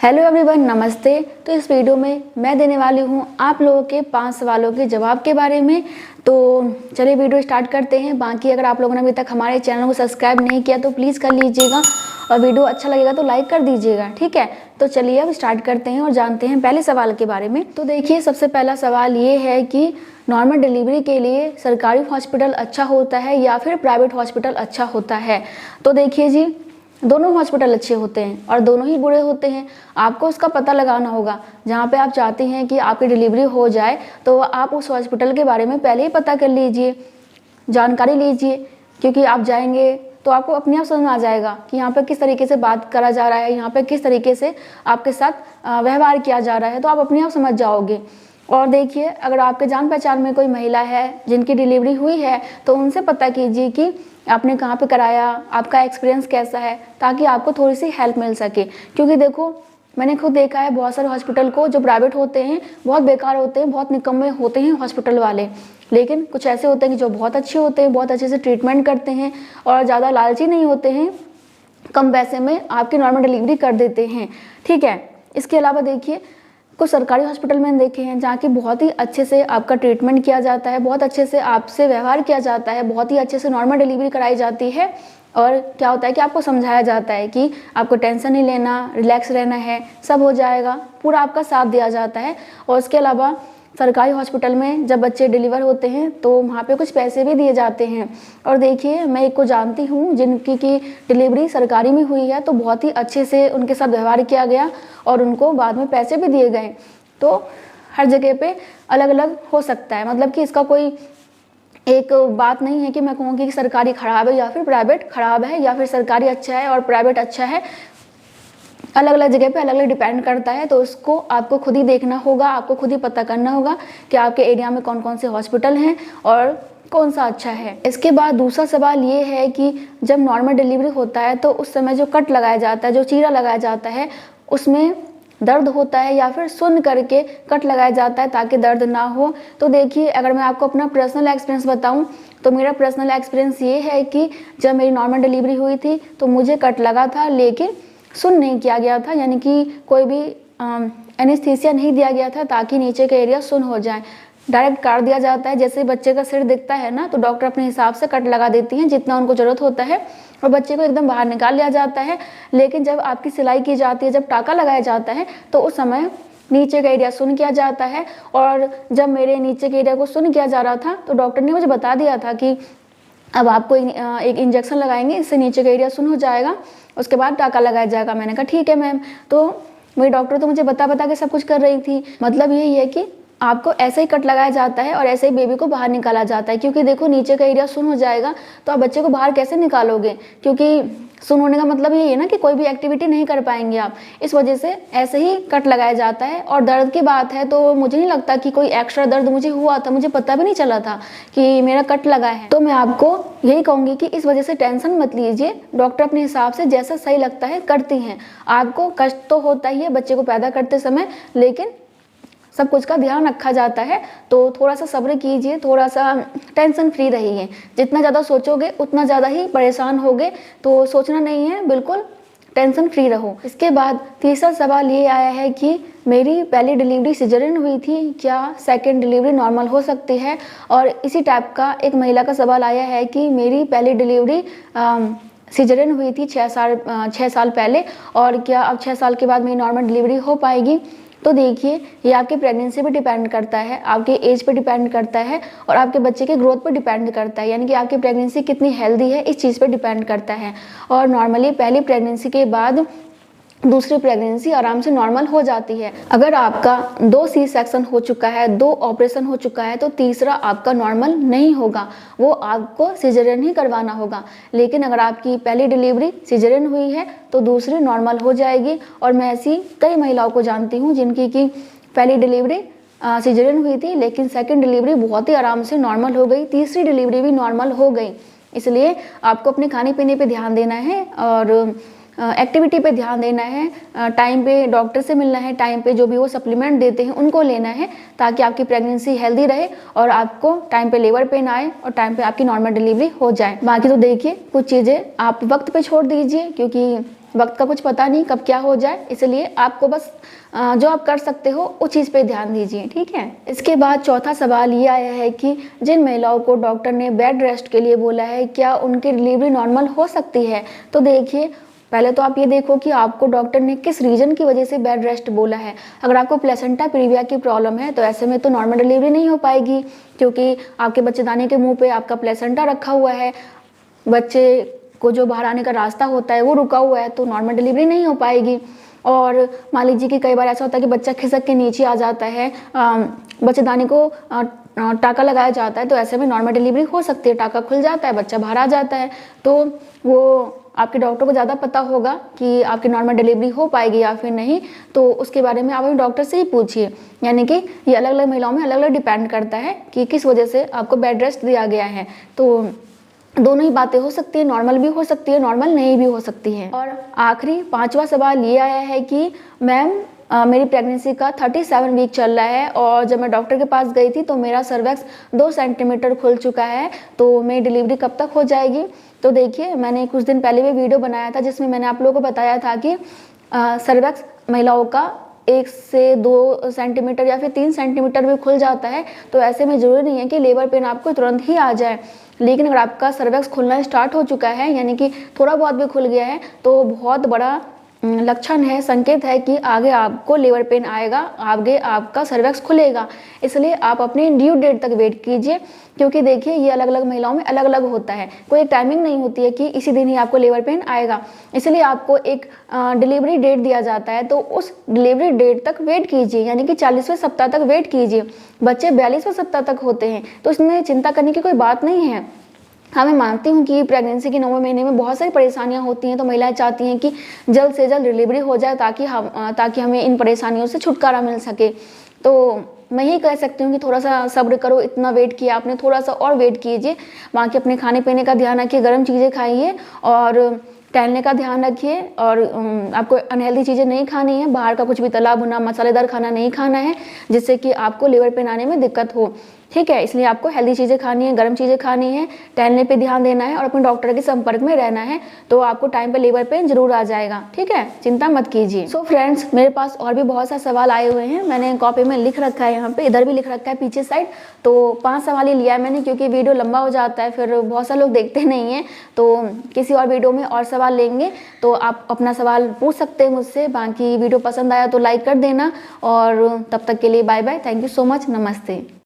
Hello everyone, नमस्ते। तो इस वीडियो में मैं देने वाली हूँ आप लोगों के 5 सवालों के जवाब के बारे में। तो चलिए वीडियो स्टार्ट करते हैं। बाकी अगर आप लोगों ने अभी तक हमारे चैनल को सब्सक्राइब नहीं किया तो प्लीज़ कर लीजिएगा और वीडियो अच्छा लगेगा तो लाइक कर दीजिएगा, ठीक है। तो चलिए अब स्टार्ट करते हैं और जानते हैं पहले सवाल के बारे में। तो देखिए, सबसे पहला सवाल ये है कि नॉर्मल डिलीवरी के लिए सरकारी हॉस्पिटल अच्छा होता है या फिर प्राइवेट हॉस्पिटल अच्छा होता है। तो देखिए जी, दोनों हॉस्पिटल अच्छे होते हैं और दोनों ही बुरे होते हैं। आपको उसका पता लगाना होगा। जहाँ पे आप चाहते हैं कि आपकी डिलीवरी हो जाए तो आप उस हॉस्पिटल के बारे में पहले ही पता कर लीजिए, जानकारी लीजिए, क्योंकि आप जाएंगे तो आपको अपने आप समझ में आ जाएगा कि यहाँ पर किस तरीके से बात करा जा रहा है, यहाँ पर किस तरीके से आपके साथ व्यवहार किया जा रहा है, तो आप अपने आप समझ जाओगे। और देखिए, अगर आपके जान पहचान में कोई महिला है जिनकी डिलीवरी हुई है तो उनसे पता कीजिए कि आपने कहाँ पे कराया, आपका एक्सपीरियंस कैसा है, ताकि आपको थोड़ी सी हेल्प मिल सके। क्योंकि देखो, मैंने खुद देखा है बहुत सारे हॉस्पिटल को जो प्राइवेट होते हैं बहुत बेकार होते हैं, बहुत निकम्मे होते हैं हॉस्पिटल वाले। लेकिन कुछ ऐसे होते हैं कि जो बहुत अच्छे होते हैं, बहुत अच्छे से ट्रीटमेंट करते हैं और ज़्यादा लालची नहीं होते हैं, कम पैसे में आपकी नॉर्मल डिलीवरी कर देते हैं, ठीक है। इसके अलावा देखिए, कुछ सरकारी हॉस्पिटल में देखे हैं जहाँ की बहुत ही अच्छे से आपका ट्रीटमेंट किया जाता है, बहुत अच्छे से आपसे व्यवहार किया जाता है, बहुत ही अच्छे से नॉर्मल डिलीवरी कराई जाती है। और क्या होता है कि आपको समझाया जाता है कि आपको टेंशन नहीं लेना, रिलैक्स रहना है, सब हो जाएगा, पूरा आपका साथ दिया जाता है। और उसके अलावा सरकारी हॉस्पिटल में जब बच्चे डिलीवर होते हैं तो वहाँ पे कुछ पैसे भी दिए जाते हैं। और देखिए, मैं एक को जानती हूँ जिनकी की डिलीवरी सरकारी में हुई है, तो बहुत ही अच्छे से उनके साथ व्यवहार किया गया और उनको बाद में पैसे भी दिए गए। तो हर जगह पे अलग अलग हो सकता है, मतलब कि इसका कोई एक बात नहीं है कि मैं कहूँगी कि सरकारी ख़राब है या फिर प्राइवेट ख़राब है या फिर सरकारी अच्छा है और प्राइवेट अच्छा है। अलग अलग जगह पे अलग अलग डिपेंड करता है। तो उसको आपको खुद ही देखना होगा, आपको खुद ही पता करना होगा कि आपके एरिया में कौन कौन से हॉस्पिटल हैं और कौन सा अच्छा है। इसके बाद दूसरा सवाल ये है कि जब नॉर्मल डिलीवरी होता है तो उस समय जो कट लगाया जाता है, जो चीरा लगाया जाता है, उसमें दर्द होता है या फिर सुन करके कट लगाया जाता है ताकि दर्द ना हो। तो देखिए, अगर मैं आपको अपना पर्सनल एक्सपीरियंस बताऊं तो मेरा पर्सनल एक्सपीरियंस ये है कि जब मेरी नॉर्मल डिलीवरी हुई थी तो मुझे कट लगा था, लेकिन सुन नहीं किया गया था, यानी कि कोई भी एनेस्थीसिया नहीं दिया गया था ताकि नीचे का एरिया सुन हो जाए। डायरेक्ट काट दिया जाता है। जैसे बच्चे का सिर दिखता है ना, तो डॉक्टर अपने हिसाब से कट लगा देती हैं जितना उनको ज़रूरत होता है और बच्चे को एकदम बाहर निकाल लिया जाता है। लेकिन जब आपकी सिलाई की जाती है, जब टाका लगाया जाता है, तो उस समय नीचे का एरिया सुन किया जाता है। और जब मेरे नीचे के एरिया को सुन किया जा रहा था तो डॉक्टर ने मुझे बता दिया था कि अब आपको एक इंजेक्शन लगाएंगे, इससे नीचे का एरिया सुन हो जाएगा, उसके बाद टाका लगाया जाएगा। मैंने कहा ठीक है मैम। तो मेरी डॉक्टर तो मुझे बता के सब कुछ कर रही थी। मतलब यही है कि आपको ऐसे ही कट लगाया जाता है और ऐसे ही बेबी को बाहर निकाला जाता है, क्योंकि देखो नीचे का एरिया सुन हो जाएगा तो आप बच्चे को बाहर कैसे निकालोगे, क्योंकि सुन होने का मतलब यही है ना कि कोई भी एक्टिविटी नहीं कर पाएंगे आप। इस वजह से ऐसे ही कट लगाया जाता है। और दर्द की बात है तो मुझे नहीं लगता कि कोई एक्स्ट्रा दर्द मुझे हुआ था, मुझे पता भी नहीं चला था कि मेरा कट लगा है। तो मैं आपको यही कहूँगी कि इस वजह से टेंशन मत लीजिए, डॉक्टर अपने हिसाब से जैसा सही लगता है करती हैं। आपको कष्ट तो होता ही है बच्चे को पैदा करते समय, लेकिन सब कुछ का ध्यान रखा जाता है। तो थोड़ा सा सब्र कीजिए, थोड़ा सा टेंशन फ्री रहिए। जितना ज़्यादा सोचोगे उतना ज़्यादा ही परेशान होगे, तो सोचना नहीं है, बिल्कुल टेंशन फ्री रहो। इसके बाद तीसरा सवाल ये आया है कि मेरी पहली डिलीवरी सिजेरियन हुई थी, क्या सेकंड डिलीवरी नॉर्मल हो सकती है। और इसी टाइप का एक महिला का सवाल आया है कि मेरी पहली डिलीवरी सिजेरियन हुई थी 6 साल पहले, और क्या अब 6 साल के बाद मेरी नॉर्मल डिलीवरी हो पाएगी। तो देखिए, ये आपकी प्रेगनेंसी पे डिपेंड करता है, आपके एज पे डिपेंड करता है और आपके बच्चे के ग्रोथ पे डिपेंड करता है, यानी कि आपकी प्रेगनेंसी कितनी हेल्दी है इस चीज़ पे डिपेंड करता है। और नॉर्मली पहली प्रेगनेंसी के बाद दूसरी प्रेगनेंसी आराम से नॉर्मल हो जाती है। अगर आपका 2 सी सेक्शन हो चुका है, 2 ऑपरेशन हो चुका है, तो तीसरा आपका नॉर्मल नहीं होगा, वो आपको सिजेरियन ही करवाना होगा। लेकिन अगर आपकी पहली डिलीवरी सिजेरियन हुई है तो दूसरी नॉर्मल हो जाएगी। और मैं ऐसी कई महिलाओं को जानती हूँ जिनकी की पहली डिलीवरी सिजेरियन हुई थी, लेकिन सेकेंड डिलीवरी बहुत ही आराम से नॉर्मल हो गई, तीसरी डिलीवरी भी नॉर्मल हो गई। इसलिए आपको अपने खाने पीने पे ध्यान देना है और एक्टिविटी पे ध्यान देना है, टाइम पे डॉक्टर से मिलना है, टाइम पे जो भी वो सप्लीमेंट देते हैं उनको लेना है, ताकि आपकी प्रेगनेंसी हेल्दी रहे और आपको टाइम पे लेबर पेन आए और टाइम पे आपकी नॉर्मल डिलीवरी हो जाए। बाकी तो देखिए, कुछ चीज़ें आप वक्त पे छोड़ दीजिए, क्योंकि वक्त का कुछ पता नहीं कब क्या हो जाए, इसलिए आपको बस जो आप कर सकते हो उस चीज़ पे ध्यान दीजिए, ठीक है। इसके बाद चौथा सवाल ये आया है कि जिन महिलाओं को डॉक्टर ने बेड रेस्ट के लिए बोला है, क्या उनकी डिलीवरी नॉर्मल हो सकती है? तो देखिए, पहले तो आप ये देखो कि आपको डॉक्टर ने किस रीज़न की वजह से बेड रेस्ट बोला है। अगर आपको प्लेसेंटा प्रीविया की प्रॉब्लम है तो ऐसे में तो नॉर्मल डिलीवरी नहीं हो पाएगी, क्योंकि आपके बच्चेदानी के मुंह पे आपका प्लेसेंटा रखा हुआ है, बच्चे को जो बाहर आने का रास्ता होता है वो रुका हुआ है, तो नॉर्मल डिलीवरी नहीं हो पाएगी। और मान लीजिए कि कई बार ऐसा होता है कि बच्चा खिसक के नीचे आ जाता है, बच्चेदानी को टाका लगाया जाता है, तो ऐसे में नॉर्मल डिलीवरी हो सकती है, टाका खुल जाता है, बच्चा बाहर आ जाता है, तो वो आपके डॉक्टर को ज़्यादा पता होगा कि आपकी नॉर्मल डिलीवरी हो पाएगी या फिर नहीं, तो उसके बारे में आप अपने डॉक्टर से ही पूछिए। यानी कि ये अलग अलग महिलाओं में अलग अलग डिपेंड करता है कि किस वजह से आपको बेड रेस्ट दिया गया है। तो दोनों ही बातें हो सकती है, नॉर्मल भी हो सकती है, नॉर्मल नहीं भी हो सकती है। और आखिरी 5वां सवाल ये आया है कि मैम मेरी प्रेगनेंसी का 37 वीक चल रहा है और जब मैं डॉक्टर के पास गई थी तो मेरा सर्वेक्स 2 सेंटीमीटर खुल चुका है, तो मेरी डिलीवरी कब तक हो जाएगी? तो देखिए, मैंने कुछ दिन पहले भी वीडियो बनाया था जिसमें मैंने आप लोगों को बताया था कि सर्वेक्स महिलाओं का 1 से 2 सेंटीमीटर या फिर 3 सेंटीमीटर भी खुल जाता है, तो ऐसे में ज़रूरी नहीं है कि लेबर पेन आपको तुरंत ही आ जाए। लेकिन अगर आपका सर्वेक्स खुलना स्टार्ट हो चुका है, यानी कि थोड़ा बहुत भी खुल गया है, तो बहुत बड़ा लक्षण है, संकेत है कि आगे आपको लेबर पेन आएगा, आगे आपका सर्वेक्स खुलेगा। इसलिए आप अपनी ड्यू डेट तक वेट कीजिए, क्योंकि देखिए ये अलग अलग महिलाओं में अलग अलग होता है, कोई टाइमिंग नहीं होती है कि इसी दिन ही आपको लेबर पेन आएगा। इसलिए आपको एक डिलीवरी डेट दिया जाता है, तो उस डिलीवरी डेट तक वेट कीजिए, यानी कि 40वें सप्ताह तक वेट कीजिए। बच्चे 42वें सप्ताह तक होते हैं, तो इसमें चिंता करने की कोई बात नहीं है। हाँ, मैं मानती हूँ कि प्रेगनेंसी के 9वें महीने में बहुत सारी परेशानियाँ होती हैं, तो महिलाएं चाहती हैं कि जल्द से जल्द डिलीवरी हो जाए ताकि हमें इन परेशानियों से छुटकारा मिल सके। तो मैं यही कह सकती हूँ कि थोड़ा सा सब्र करो, इतना वेट किया आपने, थोड़ा सा और वेट कीजिए। बाकी अपने खाने पीने का ध्यान रखिए, गर्म चीज़ें खाइए और टहलने का ध्यान रखिए, और आपको अनहेल्दी चीज़ें नहीं खानी है, बाहर का कुछ भी तला भुना मसालेदार खाना नहीं खाना है जिससे कि आपको लेबर पेन आने में दिक्कत हो, ठीक है। इसलिए आपको हेल्दी चीज़ें खानी है, गर्म चीज़ें खानी है, टहलने पे ध्यान देना है और अपने डॉक्टर के संपर्क में रहना है, तो आपको टाइम पे लेबर पेन जरूर आ जाएगा, ठीक है, चिंता मत कीजिए। सो फ्रेंड्स, मेरे पास और भी बहुत सारे सवाल आए हुए हैं, मैंने कॉपी में लिख रखा है, यहाँ पे इधर भी लिख रखा है पीछे साइड, तो 5 सवाल ही लिया है मैंने, क्योंकि वीडियो लंबा हो जाता है, फिर बहुत सारे लोग देखते नहीं हैं, तो किसी और वीडियो में और सवाल लेंगे तो आप अपना सवाल पूछ सकते हैं मुझसे। बाकी वीडियो पसंद आया तो लाइक कर देना, और तब तक के लिए bye bye, thank you so much, नमस्ते।